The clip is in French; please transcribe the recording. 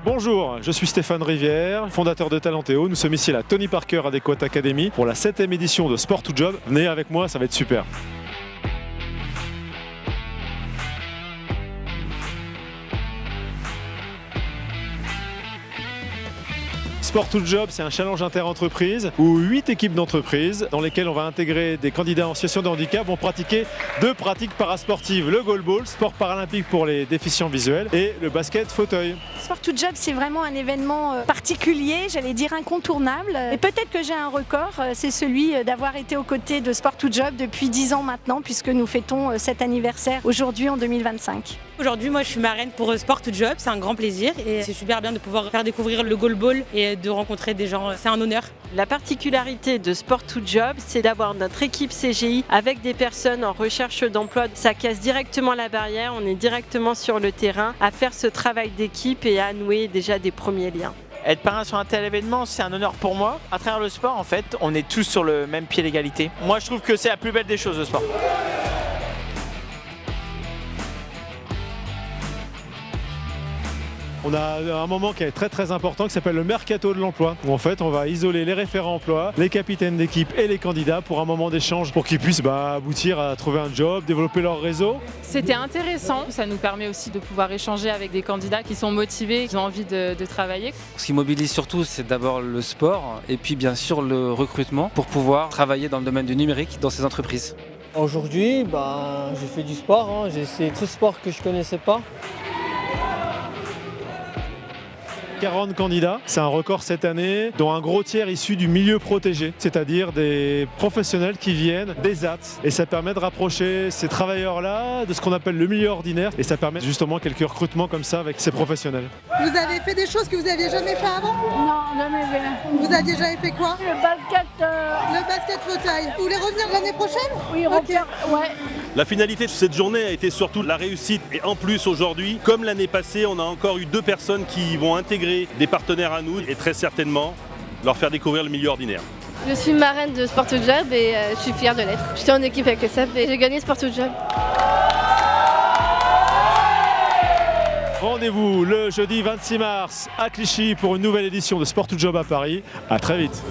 Bonjour, je suis Stéphane Rivière, fondateur de Talentéo. Nous sommes ici à la Tony Parker Adequate Academy pour la 7e édition de Sport to Job. Venez avec moi, ça va être super. Sport to Job, c'est un challenge inter-entreprise où 8 équipes d'entreprises dans lesquelles on va intégrer des candidats en situation de handicap vont pratiquer 2 pratiques parasportives. Le goalball, sport paralympique pour les déficients visuels, et le basket fauteuil. Sport to Job, c'est vraiment un événement particulier, j'allais dire incontournable. Et peut-être que j'ai un record, c'est celui d'avoir été aux côtés de Sport to Job depuis 10 ans maintenant, puisque nous fêtons cet anniversaire aujourd'hui en 2025. Aujourd'hui, moi, je suis marraine pour Sport to Job, c'est un grand plaisir et c'est super bien de pouvoir faire découvrir le goalball et de rencontrer des gens, c'est un honneur. La particularité de Sport to Job, c'est d'avoir notre équipe CGI avec des personnes en recherche d'emploi. Ça casse directement la barrière, on est directement sur le terrain à faire ce travail d'équipe et à nouer déjà des premiers liens. Être parrain sur un tel événement, c'est un honneur pour moi. À travers le sport, en fait, on est tous sur le même pied d'égalité. Moi, je trouve que c'est la plus belle des choses, le sport. On a un moment qui est très important qui s'appelle le mercato de l'emploi, où en fait on va isoler les référents emploi, les capitaines d'équipe et les candidats pour un moment d'échange pour qu'ils puissent aboutir à trouver un job, développer leur réseau. C'était intéressant, ça nous permet aussi de pouvoir échanger avec des candidats qui sont motivés, qui ont envie de travailler. Ce qui mobilise surtout, c'est d'abord le sport et puis bien sûr le recrutement pour pouvoir travailler dans le domaine du numérique dans ces entreprises. Aujourd'hui, j'ai fait du sport, j'ai essayé tout sport que je ne connaissais pas. 40 candidats, c'est un record cette année, dont un gros tiers issu du milieu protégé, c'est-à-dire des professionnels qui viennent des ZAT. Et ça permet de rapprocher ces travailleurs-là de ce qu'on appelle le milieu ordinaire, et ça permet justement quelques recrutements comme ça avec ces professionnels. Vous avez fait des choses que vous n'aviez jamais fait avant? Non, jamais fait. Vous aviez jamais fait quoi? Le basket. Le basket fauteuil. Vous voulez revenir l'année prochaine? Oui, Ok. Ouais. La finalité de cette journée a été surtout la réussite. Et en plus, aujourd'hui, comme l'année passée, on a encore eu 2 personnes qui vont intégrer des partenaires à nous et très certainement leur faire découvrir le milieu ordinaire. Je suis marraine de Sport to Job et je suis fière de l'être. J'étais en équipe avec le SAP et j'ai gagné Sport to Job. Rendez-vous le jeudi 26 mars à Clichy pour une nouvelle édition de Sport to Job à Paris. À très vite.